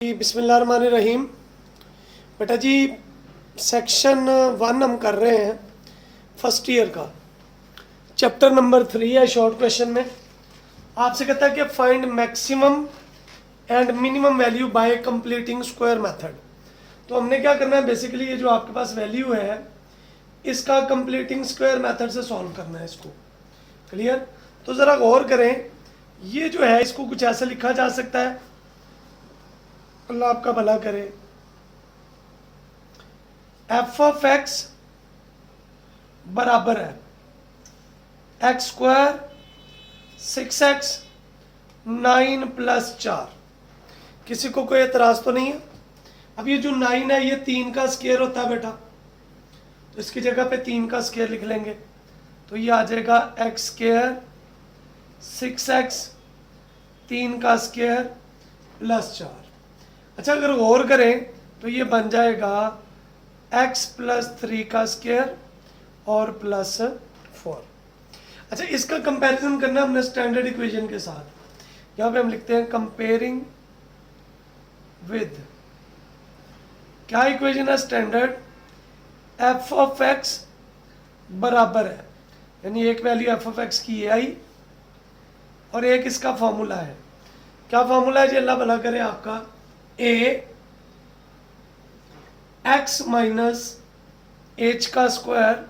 बिस्मिल्लाहिर्रहमानिर्रहीम। बेटा जी, सेक्शन 1 हम कर रहे हैं फर्स्ट ईयर का। चैप्टर नंबर 3 है। शॉर्ट क्वेश्चन में आपसे कहता है कि find maximum and minimum value by completing square method. तो हमने क्या करना है, बेसिकली ये जो आपके पास वैल्यू है इसका कंप्लीटिंग स्क्वायर मेथड से सॉल्व करना है इसको। क्लियर? तो ज़रा गौर करें, ये जो है इसको कुछ ऐसा लिखा जा सकता है, अल्लाह आपका भला करे, एफ ऑफ एक्स बराबर है एक्स स्क्वायर 6x 9 + 4। किसी को कोई एतराज तो नहीं है? अब ये जो 9 है ये 3 का स्क्वायर होता है बेटा, तो इसकी जगह पे 3 का स्क्वायर लिख लेंगे, तो ये आ जाएगा एक्स स्क्वायर 6x 3 का स्क्वायर + 4। अच्छा, अगर गौर करें तो ये बन जाएगा x + 3 का स्क्वायर और +4। अच्छा, इसका कंपैरिजन करना हमने स्टैंडर्ड इक्वेशन के साथ। यहाँ पे हम लिखते हैं कंपेयरिंग विद, क्या इक्वेशन है स्टैंडर्ड, एफ ऑफ एक्स बराबर है, यानी एक वैल्यू एफ ऑफ एक्स की ये आई और एक इसका फॉर्मूला है। क्या फॉर्मूला है जी, अल्लाह भला करे आपका, ए एक्स माइनस एच का स्क्वायर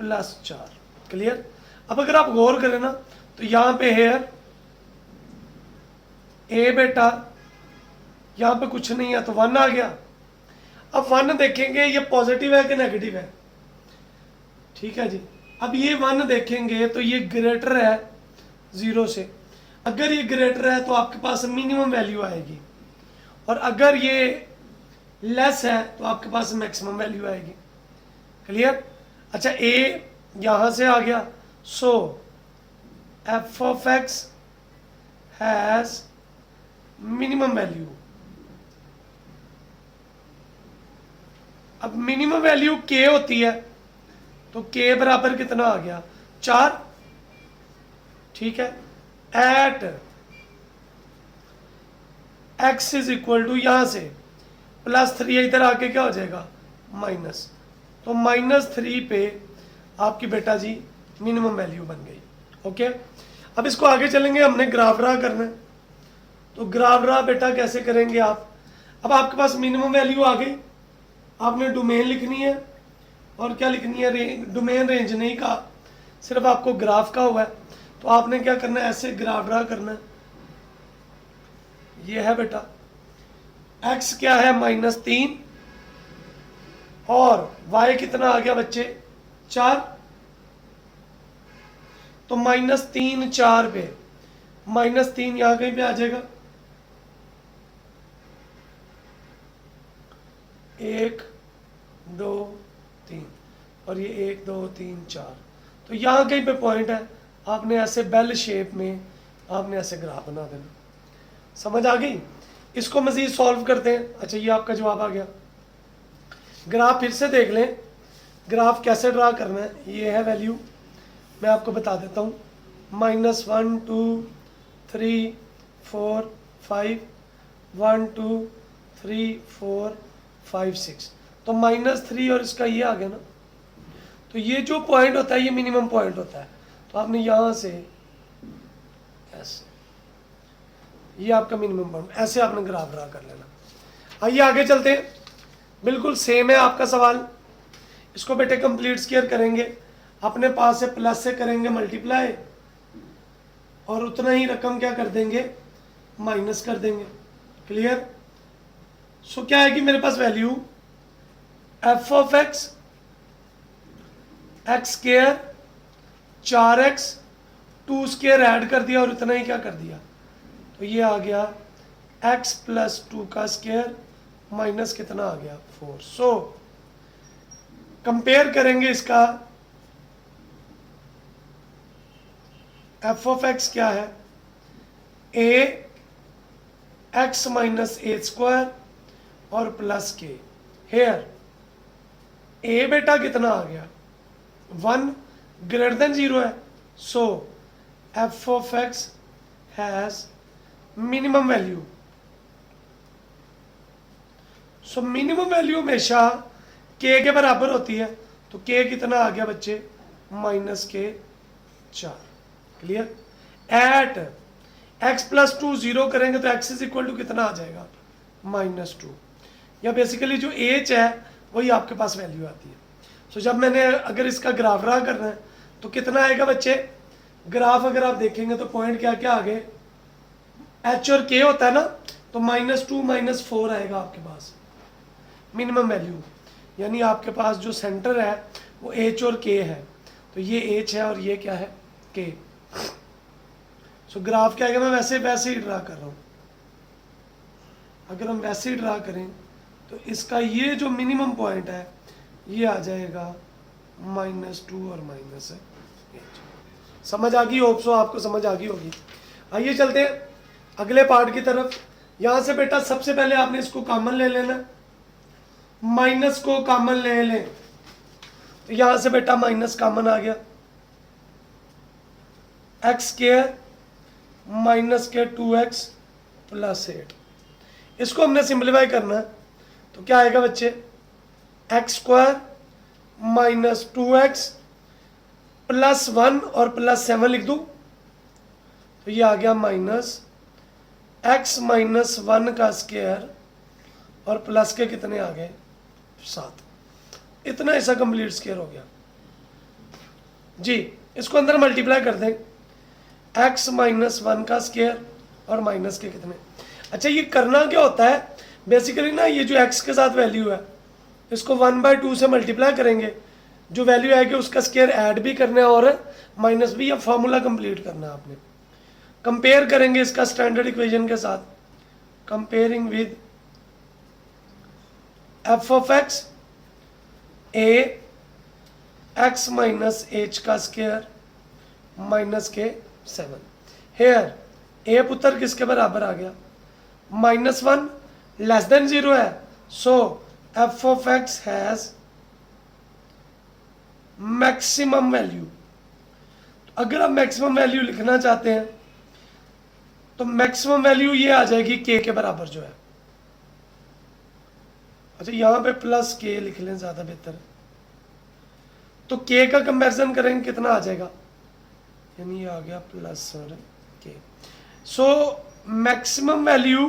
+4। क्लियर? अब अगर आप गौर करें ना तो यहां पे हेयर ए बेटा, यहां पे कुछ नहीं है तो 1 आ गया। अब 1 देखेंगे ये पॉजिटिव है कि नेगेटिव है? ठीक है जी। अब ये 1 देखेंगे तो ये ग्रेटर है 0 से। अगर ये ग्रेटर है तो आपके पास मिनिमम वैल्यू आएगी, और अगर ये लेस है तो आपके पास मैक्सिमम वैल्यू आएगी। क्लियर? अच्छा, ए यहां से आ गया, so f of x has minimum value. अब मिनिमम वैल्यू के होती है, तो के बराबर कितना आ गया, 4। ठीक है, at x is equal to, यहां से +3 इधर आके क्या हो जाएगा माइनस, तो -3 पे आपकी बेटा जी मिनिमम वैल्यू बन गई। ओके, अब इसको आगे चलेंगे, हमने ग्राफ ड्रा करना है। तो ग्राफ ड्रा बेटा कैसे करेंगे आप, अब आपके पास मिनिमम वैल्यू आ गई, आपने डोमेन लिखनी है और क्या लिखनी है, डोमेन रेंज नहीं कहा, सिर्फ आपको ग्राफ का हुआ है। तो आपने क्या करना है, ऐसे ग्राफ ड्रा करना है। ये है बेटा x क्या है -3 और y कितना आ गया बच्चे 4, तो -3 4 पे, -3 यहां कहीं पे आ जाएगा, 1 2 3 और ये 1 2 3 4, तो यहां कहीं पे पॉइंट है। आपने ऐसे बेल शेप में आपने ऐसे ग्राफ बना देना। समझ आ गई? इसको मजीद सॉल्व करते हैं। अच्छा, ये आपका जवाब आ गया। ग्राफ फिर से देख लें, ग्राफ कैसे ड्रा करना है। ये है वैल्यू, मैं आपको बता देता हूँ, -1 2 3 4 5 1 2 3 4 5 6, तो -3 और इसका ये आ गया ना। तो ये जो पॉइंट होता है ये मिनिमम पॉइंट होता है, तो आपने यहाँ से ऐसे, ये आपका मिनिमम पॉइंट, ऐसे आपने ग्राफ ड्रा कर लेना। आइए आगे चलते हैं, बिल्कुल सेम है आपका सवाल। इसको बेटे कंप्लीट स्क्वायर करेंगे, अपने पास से प्लस से करेंगे मल्टीप्लाई, और उतना ही रकम क्या कर देंगे, माइनस कर देंगे। क्लियर? सो क्या है कि मेरे पास value f of x x square 4x 2 square add कर दिया और इतना ही क्या कर दिया, तो ये आ गया x + 2 का स्क्वायर माइनस कितना आ गया 4। सो कंपेयर करेंगे इसका, एफ ऑफ एक्स क्या है, a x - a² और +k। हेयर a बेटा कितना आ गया 1 > 0 है, so f of x has minimum value. So minimum value हमेशा के बराबर होती है, तो के कितना आ गया बच्चे, -4। क्लियर। एट x + 2 0 करेंगे तो x = कितना आ जाएगा, -2। या बेसिकली जो h है वही आपके पास वैल्यू आती है। सो जब मैंने अगर इसका ग्राफ ड्रा करना है तो कितना आएगा बच्चे, ग्राफ अगर आप देखेंगे तो पॉइंट क्या क्या आ गए, h और k होता है ना, तो -2 -4 आएगा आपके पास मिनिमम वैल्यू। यानी आपके पास जो सेंटर है वो h और k है, तो ये h है और ये क्या है, k। सो ग्राफ क्या आएगा, मैं वैसे ही ड्रा कर रहा हूँ। अगर हम वैसे ही ड्रा करें तो इसका ये जो मिनिमम पॉइंट है ये आ जाएगा -2 और -8। समझ आ गई, होप सो आपको समझ आ गई होगी। आइए चलते हैं अगले पार्ट की तरफ। यहां से बेटा सबसे पहले आपने इसको कॉमन ले लेना, माइनस को कॉमन ले लें, तो यहां से बेटा माइनस कॉमन आ गया, x² -के 2x + 8। इसको हमने सिंप्लीफाई करना है, तो क्या आएगा बच्चे, x² - 2x + 1 और +7 लिख दूं, तो ये आ गया -x - 1 का स्क्वायर और प्लस के कितने आ गए, 7। इतना ऐसा कंप्लीट स्क्वायर हो गया जी। इसको अंदर मल्टीप्लाई कर दें, x - 1 का स्क्वायर और माइनस के कितने। अच्छा ये करना क्या होता है, बेसिकली ना ये जो x के साथ वैल्यू है इसको 1/2 से मल्टीप्लाई करेंगे, जो वैल्यू आएगी उसका स्क्वायर ऐड भी करना है और माइनस भी, या फॉर्मूला कंप्लीट करना है आपने। कंपेयर करेंगे इसका स्टैंडर्ड इक्वेशन के साथ, comparing with f(x) a x - h का स्क्वायर के 7। हेयर a पुत्र किसके बराबर आ गया, -1 <0 है, सो f(x) हैज मैक्सिमम वैल्यू। अगर आप मैक्सिमम वैल्यू लिखना चाहते हैं तो मैक्सिमम वैल्यू ये आ जाएगी k के बराबर जो है। अच्छा यहां पे +k लिख लें, ज्यादा बेहतर है। तो k का कंपैरिजन करेंगे कितना आ जाएगा, यानी ये आ गया प्लस और k। सो मैक्सिमम वैल्यू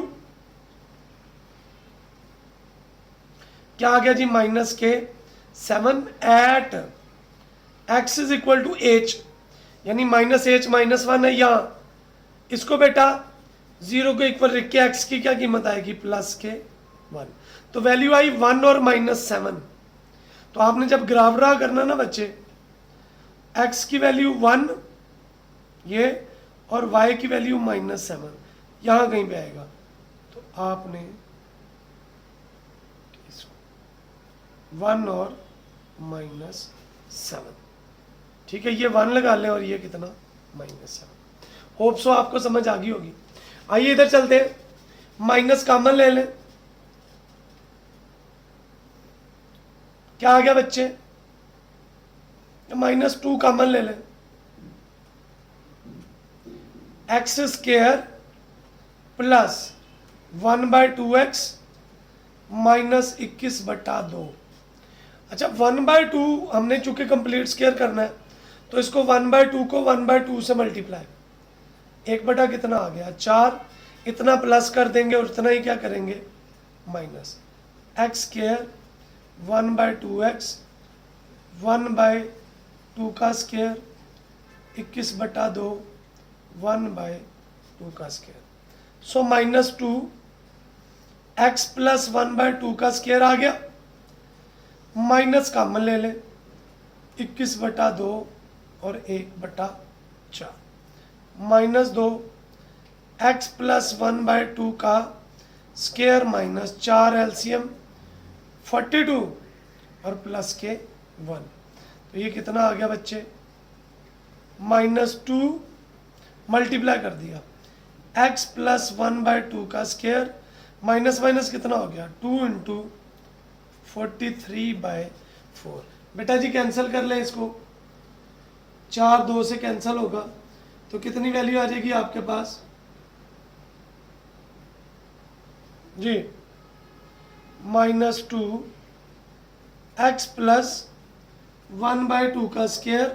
क्या आ गया जी, -7 एट x = h, यानी -h -1 है यहाँ। इसको बेटा 0 को इक्वल रख के x की क्या कीमत आएगी, +1। तो वैल्यू आई 1 और -7। तो आपने जब ग्राफ ड्रा करना ना बच्चे, x की वैल्यू 1 ये और y की वैल्यू -7 यहाँ कहीं पे आएगा, तो आपने 1 और -7, ठीक है, ये 1 लगा लें और ये कितना -7। होप सो आपको समझ आ गई होगी। आइए इधर चलते हैं, माइनस कॉमन ले लें, क्या आ गया बच्चे, -2 कॉमन ले लें, x² + 1/2x -21/2। अच्छा 1/2 हमने चूंकि कंप्लीट स्क्वायर करना है, तो इसको 1/2 को 1/2 से मल्टीप्लाई, 1 कितना आ गया 4, इतना प्लस कर देंगे और इतना ही क्या करेंगे माइनस, x² 1/2x 1/2 का स्क्वायर 21/2 1/2 का स्क्वायर। सो -2 x + 1/2 का स्क्वायर आ गया, माइनस कॉमन ले लें 21/2 और 1/4 -2 x + 1/2 का स्क्वायर -4 एलसीएम 42 और प्लस के 1। तो ये कितना आ गया बच्चे, -2 मल्टीप्लाई कर दिया x + 1/2 का स्क्वायर माइनस कितना हो गया 2 × 43/4। बेटा जी कैंसिल कर लें इसको, 4 2 से कैंसिल होगा तो कितनी वैल्यू आ जाएगी आपके पास, जी -2 x प्लस 1/2 का स्क्वायर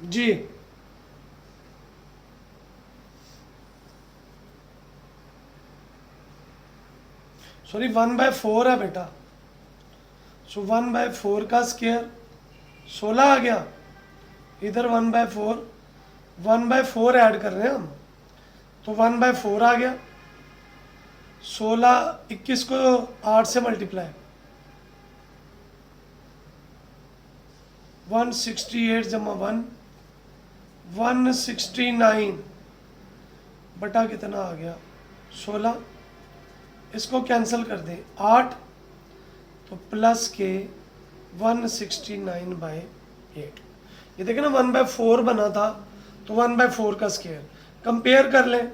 जी सॉरी 1/4 है बेटा। सो 1/4 का स्क्वायर 16 आ गया, इधर 1/4, 1/4 ऐड कर रहे हैं हम, तो 1/4 आ गया। 16 21 को 8 से मल्टीप्लाई, 168 जमा 1 169 बटा कितना आ गया 16। इसको कैंसिल कर दें 8, तो प्लस के 169/8। ये देखें ना 1/4 बना था, तो 1/4 का स्क्वायर कंपेयर कर लें।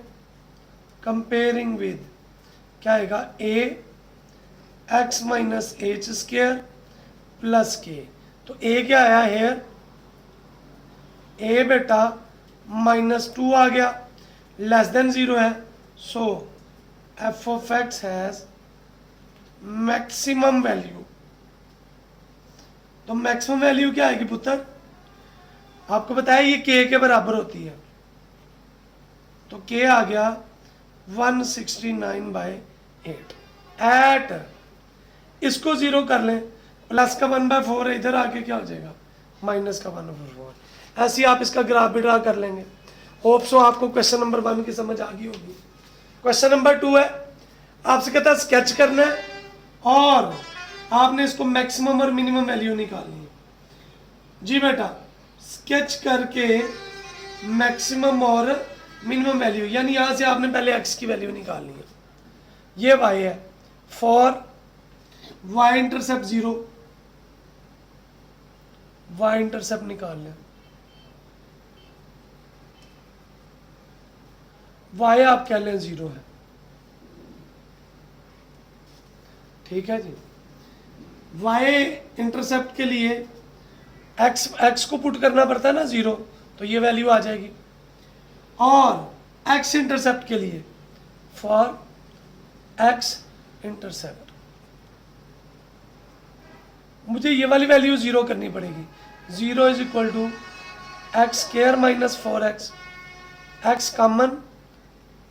कंपेयरिंग विद क्या आएगा, a x minus h square plus k. तो ए क्या आया हेयर, ए बेटा -2 आ गया, लेस देन 0 है। So f of x has maximum value. तो मैक्सिमम वैल्यू क्या आएगी पुत्र, आपको बताया ये के बराबर होती है, तो के आ गया 169/8 एट, इसको 0 कर लें, प्लस का 1/4 है, इधर आके क्या हो जाएगा माइनस का 1/4। ऐसे ही आप इसका ग्राफ भी ड्रा कर लेंगे। होप सो आपको क्वेश्चन नंबर 1 की समझ आ गई होगी। क्वेश्चन नंबर 2 है, आपसे कहता है स्केच करना है और आपने इसको मैक्सिमम और मिनिमम वैल्यू निकालनी है। जी बेटा, स्केच करके मैक्सिमम और मिनिमम वैल्यू, यानी यहां से आपने पहले एक्स की वैल्यू निकालनी है, ये वाई है। For Y intercept 0, Y intercept निकाल लें, वाई आप कह लें 0 है, ठीक है जी। वाई इंटरसेप्ट के लिए एक्स को पुट करना पड़ता है ना 0, तो ये वैल्यू आ जाएगी। और एक्स इंटरसेप्ट के लिए फॉर एक्स इंटरसेप्ट मुझे ये वाली वैल्यू 0 करनी पड़ेगी। 0 is equal to x square minus 4x, x common,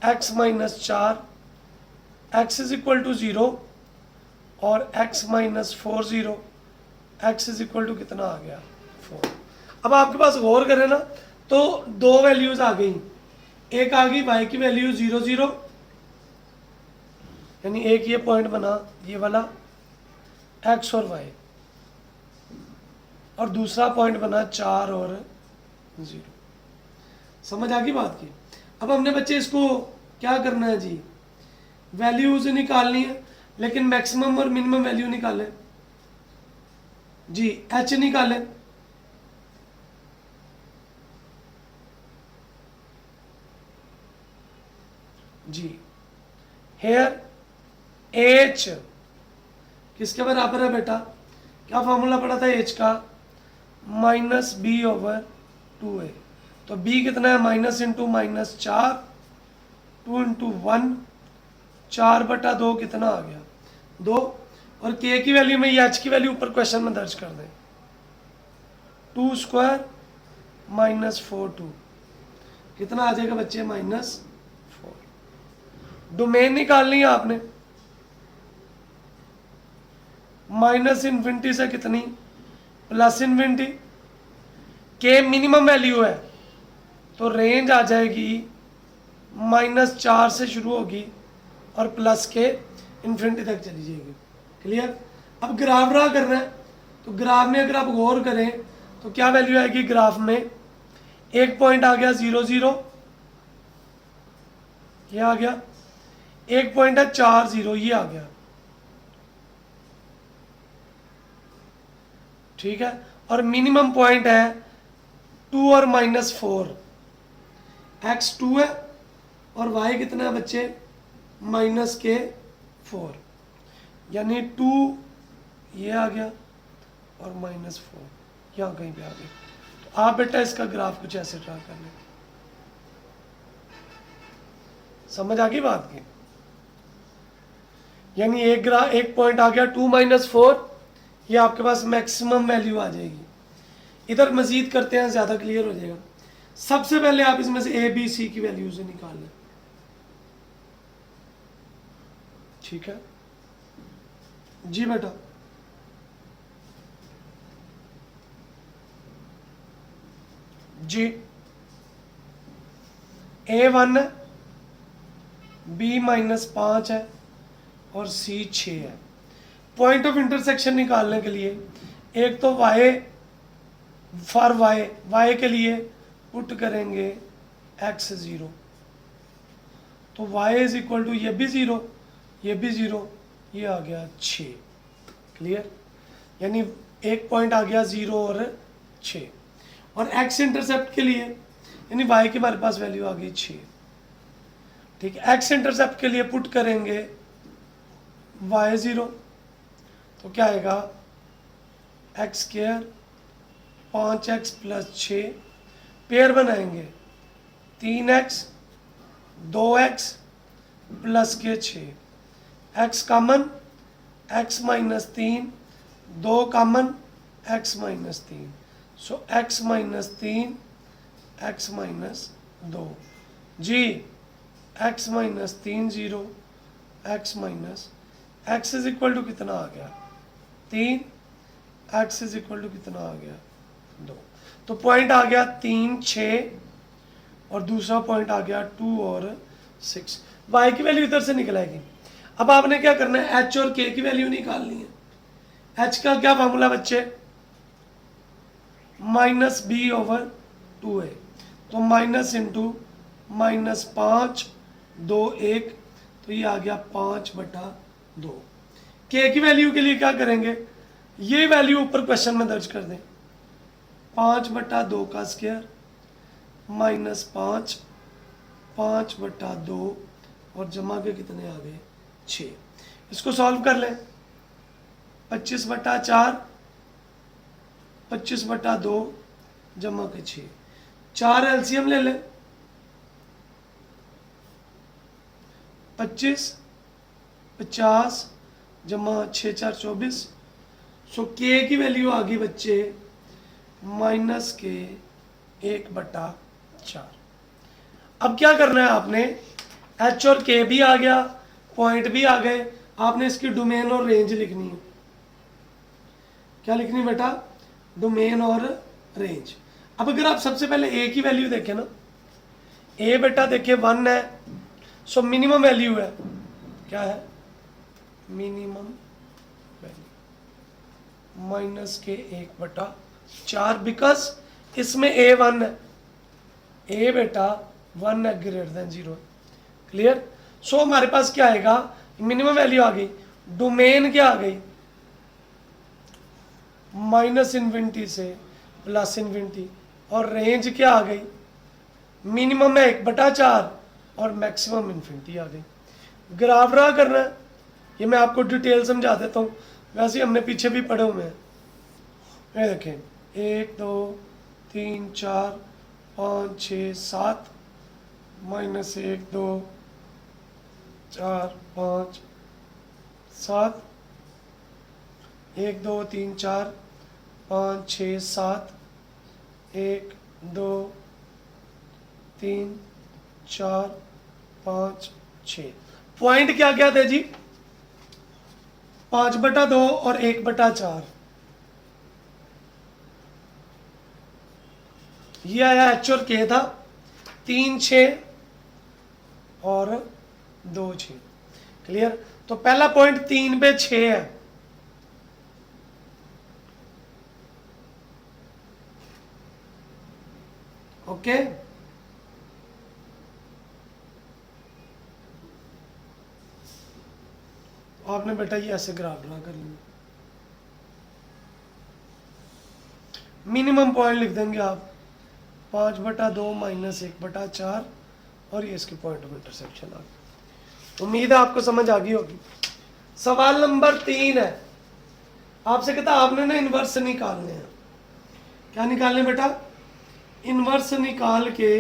x minus 4, x is equal to 0 और x minus 4 0, x is equal to कितना आ गया 4। अब आपके पास गौर करें ना, तो दो वैल्यूज आ गई, एक आ गई y की वैल्यू 0 0, यानी एक ये पॉइंट बना ये वाला x और y, और दूसरा पॉइंट बना 4 और 0। समझ आ गई बात की। अब हमने बच्चे इसको क्या करना है जी, वैल्यूज निकालनी है, लेकिन मैक्सिमम और मिनिमम वैल्यू निकालें जी। h निकालें, जी हेयर h किसके बराबर है बेटा, क्या फॉर्मूला पड़ा था h का, -b/2a। तो b कितना है, माइनस इंटू माइनस 4, 2 इंटू 1, 4/2 कितना आ गया 2। और k की वैल्यू में ये h की वैल्यू ऊपर क्वेश्चन में दर्ज कर दें, 2 स्क्वायर -4 कितना आ जाएगा बच्चे -4। डोमेन निकालनी है आपने, -∞ से कितनी +∞। के मिनिमम वैल्यू है, तो रेंज आ जाएगी -4 से शुरू होगी और प्लस के इन्फिनिटी तक चली जाएगी। क्लियर। अब ग्राफ ड्रा करना है, तो ग्राफ में अगर आप गौर करें तो क्या वैल्यू आएगी ग्राफ में, एक पॉइंट आ गया 0 0, ये आ गया, एक पॉइंट है 4 0, ये आ गया, ठीक है। और मिनिमम पॉइंट है 2 और -4, x 2 है और y कितना है बच्चे -4, यानी 2 ये आ गया और -4 यहाँ कहीं पे आ गया। तो आप बेटा इसका ग्राफ कुछ ऐसे ड्रा कर लें। समझ आ गई बात की? यानी एक पॉइंट आ गया 2-4, ये आपके पास मैक्सिमम वैल्यू आ जाएगी। इधर मजीद करते हैं, ज्यादा क्लियर हो जाएगा। सबसे पहले आप इसमें से ए बी सी की वैल्यू से निकाल लें, ठीक है जी बेटा। जी A1 है, B-5 है और C 6 है। पॉइंट ऑफ इंटरसेक्शन निकालने के लिए एक तो फॉर y के लिए पुट करेंगे x 0, तो y इज इक्वल टू ये भी 0, ये भी 0, ये आ गया 6। क्लियर? यानी एक पॉइंट आ गया 0 और 6। और x इंटरसेप्ट के लिए यानी y की हमारे पास वैल्यू आ गई 6। ठीक है, x इंटरसेप्ट के लिए पुट करेंगे y 0, तो क्या आएगा x², 5x + 6, पेयर बनाएंगे 3x, 2x प्लस के 6, x common, x - 3, 2 common, x - 3, so x - 3, x - 2 जी, x - 3 0, x is equal to कितना आ गया 3, x इज इक्वल टू कितना आ गया 2। तो पॉइंट आ गया 3 6 और दूसरा पॉइंट आ गया 2 और 6। y की वैल्यू इधर से निकल आएगी। अब आपने क्या करना है, h और k की वैल्यू निकालनी है। h का क्या फार्मूला बच्चे, -b/2a, तो माइनस इंटू -5 2 1, तो ये आ गया 5/2। k की वैल्यू के लिए क्या करेंगे, ये वैल्यू ऊपर क्वेश्चन में दर्ज कर दें, 5/2 का स्क्वायर -5, 5/2 और जमा के कितने आ गए 6। इसको सॉल्व कर लें, 25/4, 25/2 जमा के 6, 4 एलसीएम ले लें, 25 50 जमा 6 4 24, सो के की वैल्यू आ गई बच्चे -1/4। अब क्या करना है आपने, एच और के भी आ गया, पॉइंट भी आ गए, आपने इसकी डोमेन और रेंज लिखनी है। क्या लिखनी बेटा, डोमेन और रेंज। अब अगर आप सबसे पहले ए की वैल्यू देखें ना, ए बेटा देखिए 1 है, सो मिनिमम वैल्यू है, क्या है मिनिमम वैल्यू -1/4, बिकॉज इसमें ए 1 है, ए बेटा 1 है ग्रेटर देन 0। क्लियर? सो हमारे पास क्या आएगा, मिनिमम वैल्यू आ गई, डोमेन क्या आ गई -∞ से +∞, और रेंज क्या आ गई, मिनिमम है 1/4 और मैक्सिमम ∞ आ गई। ग्राफ ड्रा करना है, ये मैं आपको डिटेल समझा देता हूँ, वैसे हमने पीछे भी पढ़े हुए हैं। ये देखें 1 2 3 4 5 6 7, -1 2 4 5 7, 1 2 3 4 5 6 7, 1 2 3 4 5 6। पॉइंट क्या क्या थे जी, 5/2 और 1/4। ये आया एच और के था, 3 6 और 2 6। क्लियर? तो पहला पॉइंट 3 पे 6 है, ओके। आपने बेटा ये ऐसे ग्राफ ड्रा कर लिया, मिनिमम पॉइंट लिख देंगे आप 5/2 -1/4, और ये इसकी पॉइंट ऑफ इंटरसेक्शन आ गई। उम्मीद है आपको समझ आ गई होगी। सवाल नंबर 3 है, आपसे कहता आपने ना इनवर्स निकालने हैं। क्या निकालने बेटा, इनवर्स निकाल के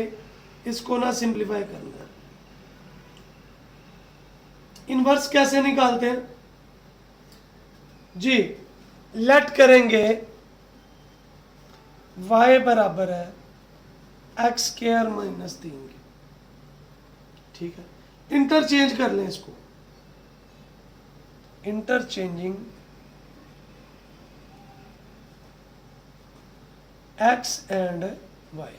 इसको ना सिंप्लीफाई करना है। इनवर्स कैसे निकालते हैं जी? लेट करेंगे y बराबर है एक्स स्क्वायर माइनस 3 के, ठीक है। इंटरचेंज कर लें इसको, इंटरचेंजिंग x एंड y,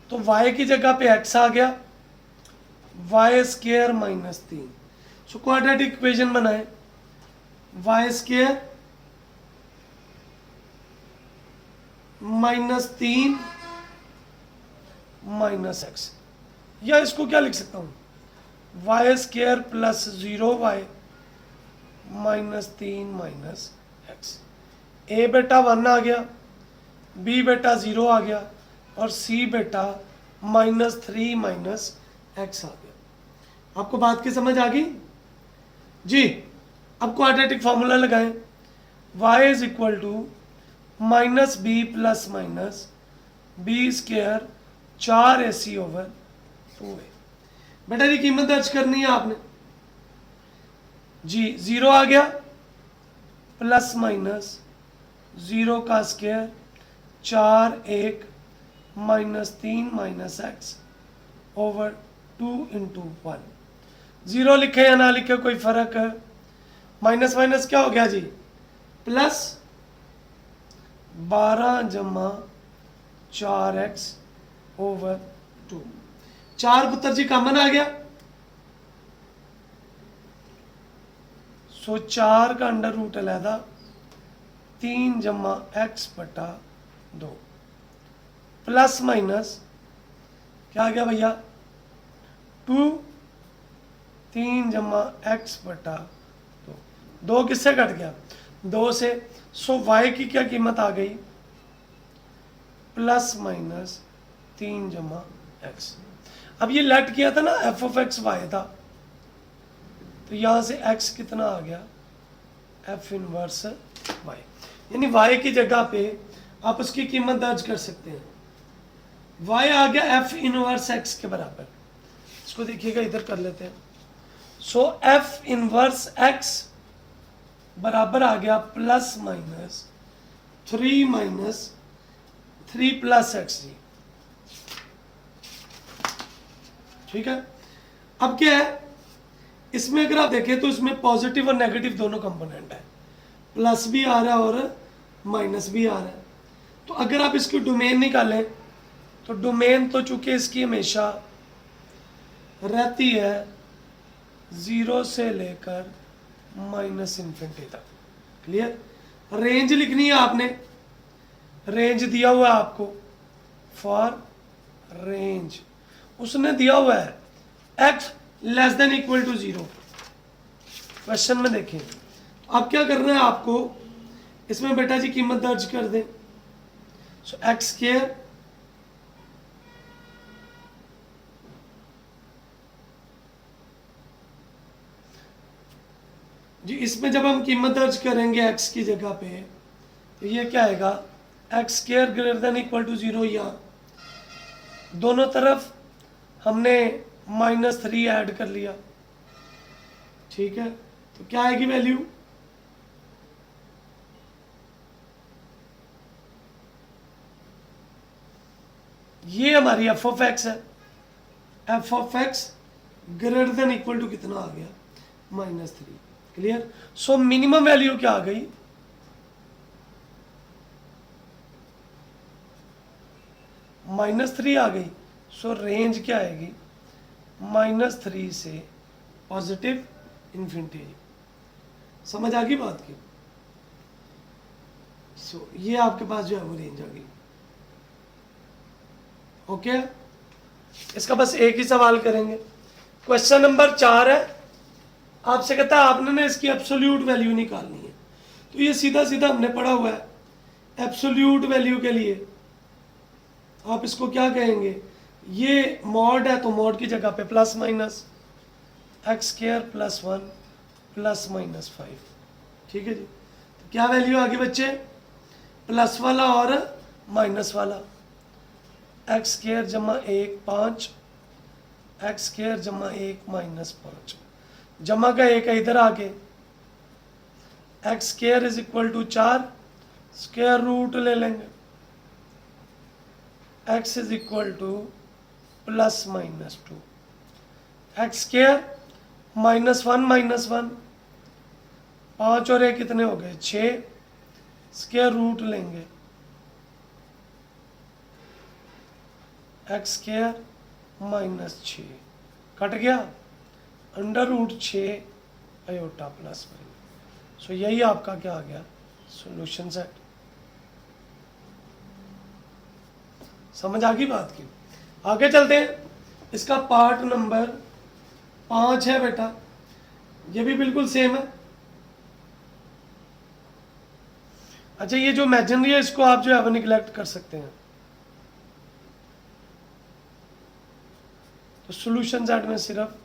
तो y की जगह पे x आ गया, y square minus 3। So quadratic equation बनाए, y square minus 3 minus x, या इसको क्या लिख सकता हूं, y square plus 0y minus 3 minus x. ए बेटा 1 आ गया, बी बेटा 0 आ गया, और सी बेटा माइनस 3 माइनस एक्स आ गया। आपको बात की समझ आ गई जी? अब क्वाड्रेटिक फॉर्मूला लगाएं, y is equal to minus b plus minus b square 4ac over 2a। बेटा जी कीमत दर्ज करनी है आपने जी। 0 आ गया, प्लस माइनस 0 का square 4 1 minus 3 minus x over 2 into 1। 0 लिखे या ना लिखे कोई फर्क है? माइनस माइनस क्या हो गया जी, प्लस 12 जमा 4x ओवर 2। 4 पुत्र जी कॉमन आ गया, सो 4 का अंडर रूट अलहदा, 3 जमा x बटा 2, प्लस माइनस क्या आ गया भैया 2, 3 जमा x बटा 2, 2 किससे कट गया 2 से। सो y की क्या कीमत आ गई, प्लस माइनस 3 जमा एक्स। अब ये लेट किया था ना एफ ऑफ एक्स वाई था, तो यहां से x कितना आ गया, एफ इनवर्स y, यानी y की जगह पे आप उसकी कीमत दर्ज कर सकते हैं। y आ गया एफ इनवर्स x के बराबर। इसको देखिएगा, इधर कर लेते हैं। सो एफ इनवर्स x बराबर आ गया plus minus 3 minus 3 plus x जी, ठीक है। अब क्या है, इसमें अगर आप देखें तो इसमें पॉजिटिव और नेगेटिव दोनों कंपोनेंट है, प्लस भी आ रहा है और माइनस भी आ रहा है। तो अगर आप इसकी डोमेन निकालें तो डोमेन तो चूंकि इसकी हमेशा रहती है 0 से लेकर माइनस इन्फिनिटी तक। क्लियर? रेंज लिखनी है आपने, रेंज दिया हुआ है आपको, फॉर रेंज उसने दिया हुआ है x less than equal to 0। Question में देखें, अब क्या करना है आपको, इसमें बेटा जी कीमत दर्ज कर दें। सो एक्स स्क्वायर जी, इसमें जब हम कीमत दर्ज करेंगे x की जगह पे, तो ये क्या आएगा, x square greater than equal to 0, या दोनों तरफ हमने -3 ऐड कर लिया, ठीक है। तो क्या आएगी वैल्यू, ये हमारी एफ ऑफ एक्स है, f of x greater than equal to कितना आ गया, -3। क्लियर? सो मिनिमम वैल्यू क्या आ गई, -3 आ गई। सो रेंज क्या आएगी, -3 से पॉजिटिव इन्फिनिटी। समझ आ गई बात की? सो ये आपके पास जो है वो रेंज आ गई। ओके, इसका बस एक ही सवाल करेंगे। क्वेश्चन नंबर 4 है, आपसे कहता है आपने ना इसकी एब्सोल्यूट वैल्यू निकालनी है। तो ये सीधा सीधा हमने पढ़ा हुआ है, एब्सोल्यूट वैल्यू के लिए आप इसको क्या कहेंगे, ये मॉड है तो मॉड की जगह पे plus minus x square plus 1 plus -5, ठीक है जी। तो क्या वैल्यू आ गई बच्चे, प्लस वाला और माइनस वाला, एक्स स्क्वायर जमा 1 5, एक्स स्क्वायर जमा 1 -5, जमा का एक इधर आके x square is equal to 4, square root ले लेंगे, x is equal to +-2, x square -1 5 और 1 कितने हो गए 6, स्क्वायर रूट लेंगे, एक्स स्क्वायर -6 कट गया, √6 आयोटा +-। सो यही आपका क्या आ गया सॉल्यूशन सेट। समझ आ गई बात की। आगे चलते हैं, इसका पार्ट नंबर 5 है बेटा, ये भी बिल्कुल सेम है। अच्छा, ये जो इमेजिनरी है इसको आप जो है वो निगलेक्ट कर सकते हैं। तो सॉल्यूशन सेट में सिर्फ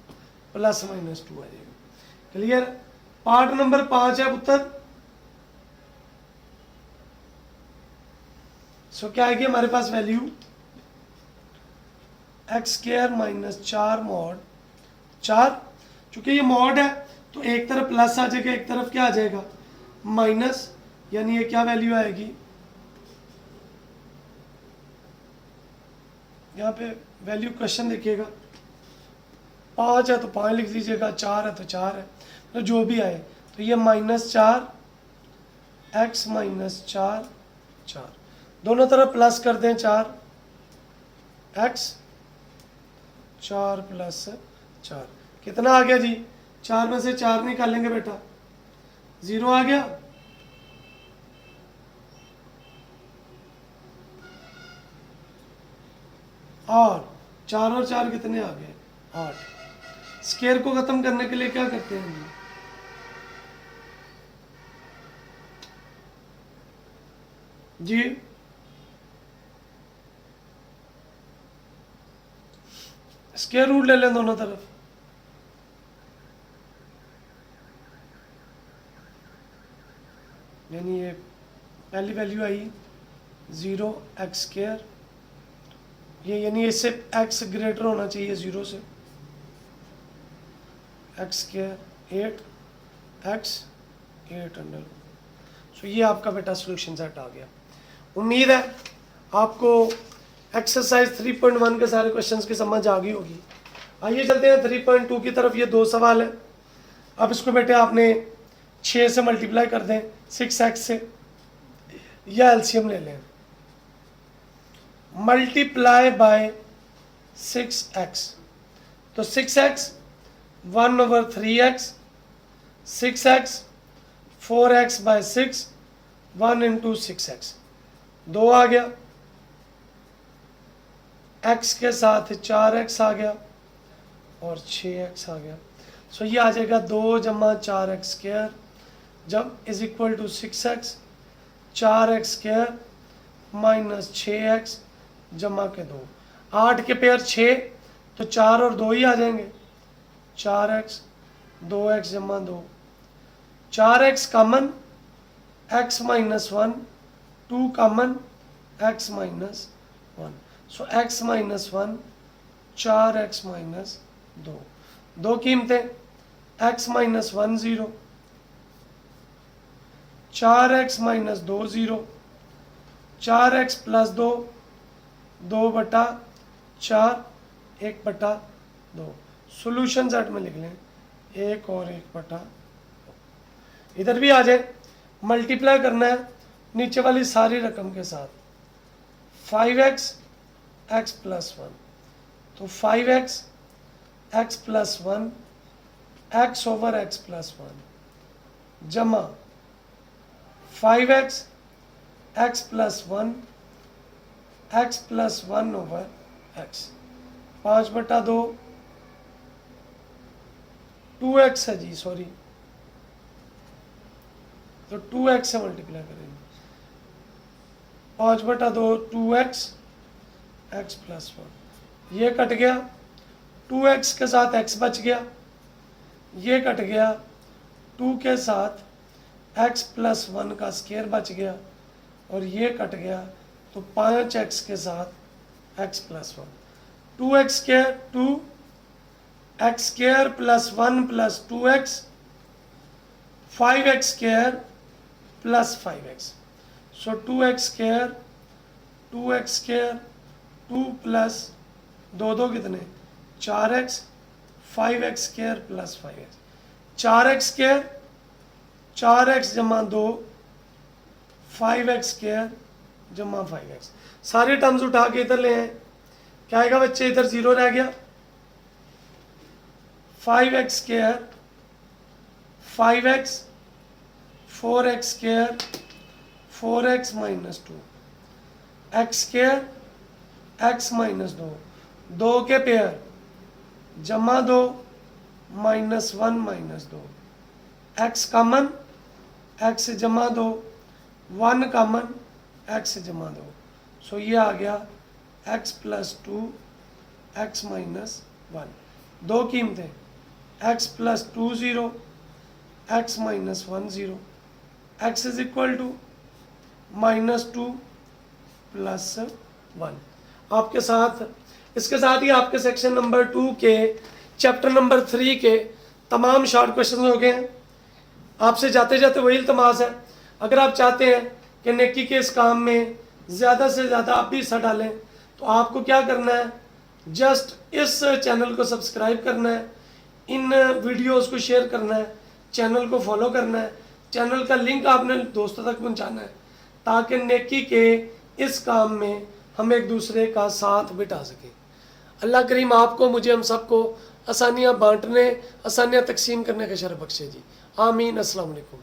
+-2 आ जाएगा। क्लियर? पार्ट नंबर 5 है पुत्र। सो क्या आएगी हमारे पास वैल्यू, x² - 4 mod 4, चूंकि ये मॉड है तो एक तरफ प्लस आ जाएगा, एक तरफ क्या आ जाएगा माइनस, यानी ये क्या वैल्यू आएगी, यहाँ पे वैल्यू क्वेश्चन देखिएगा, 5 है तो 5 लिख दीजिएगा, 4 है तो 4 है, तो जो भी आए। तो ये -4 x - 4 4, दोनों तरफ प्लस कर दें 4 x, 4 + 4 कितना आ गया जी, 4 में से 4 निकालेंगे बेटा 0 आ गया, और 4 और 4 कितने आ गए 8। स्क्वायर को खत्म करने के लिए क्या करते हैं जी, स्क्वायर रूट ले लें दोनों तरफ, यानी ये पहली वैल्यू आई 0 x², ये यानी इससे x ग्रेटर होना चाहिए 0 से, x² 8 x 8 सो ये आपका बेटा सॉल्यूशन सेट आ गया। उम्मीद है आपको एक्सरसाइज 3.1 के सारे क्वेश्चंस की समझ आ गई होगी। आइए चलते हैं 3.2 की तरफ। ये 2 सवाल है। अब इसको बेटे आपने 6 से मल्टीप्लाई कर दें 6x से, या एलसीएम ले लें, मल्टीप्लाई बाय 6x, तो 6x 1/3x, 6x 4x bye 6, 1 × 6x 2 आ गया, x के साथ 4x आ गया और 6x आ गया। सो ये आ जाएगा 2 + 4x² जब is equal to 6x, 4x² - 6x जमा के 2, 8 के पेयर 6, तो 4 और 2 ही आ जाएंगे, 4x 2x जमा 2, 4x common, x - 1, 2 common, x - 1, सो x - 1 4x - 2, दो कीमतें, x - 1 0, 4x - 2 0, 4x + 2 2/4 1/2, solution set में लिख लें 1 और 1/2। इधर भी आ जाए, मल्टीप्लाई करना है नीचे वाली सारी रकम के साथ, 5x x + 1, तो 5x x + 1 x/x + 1 जमा 5x x + 1 x + 1/x, 5/2, 2x है जी, सॉरी, तो 2x से मल्टीप्लाई करेंगे, 5/2 2x x + 1, ये कट गया, 2x के साथ x बच गया, ये कट गया, 2 के साथ x + 1 का स्क्वायर बच गया, और ये कट गया, तो 5x के साथ x plus 1, 2x square 2 x square plus 1 plus 2x, 5x square plus 5x, सो 2x स्क्वायर 2 प्लस 2 कितने 4x, 5x square plus 5x, 4x square 4x जमा 2, 5x स्क्वायर जमा 5x, सारे टर्म्स उठा के इधर ले आए, क्या आएगा बच्चे, इधर 0 रह गया, 5x square 5x, 4x square 4x minus 2, x square x minus 2, 2 के पेयर जमा 2 minus 1 minus 2, x common x जमा 2, 1 कॉमन x जमा 2, सो ये आ गया x प्लस 2 x माइनस 1, दो कीमतें x plus 2 0, x minus 1 0, x is equal to -2 plus 1। आपके साथ इसके साथ ही आपके सेक्शन नंबर 2 के चैप्टर नंबर 3 के तमाम शॉर्ट क्वेश्चन हो गए हैं। आपसे जाते जाते वही इल्तमास है, अगर आप चाहते हैं कि नेकी के इस काम में ज़्यादा से ज़्यादा आप भी हिस्सा डालें तो आपको क्या करना है, जस्ट इस चैनल को सब्सक्राइब करना है, इन वीडियोस को शेयर करना है, चैनल को फॉलो करना है, चैनल का लिंक आपने दोस्तों तक पहुंचाना है ताकि नेकी के इस काम में हम एक दूसरे का साथ बिठा सकें। अल्लाह करीम आपको, मुझे, हम सबको आसानियाँ बांटने, आसानियाँ तकसीम करने का शरफ बख्शे जी। आमीन। अस्सलाम वालेकुम।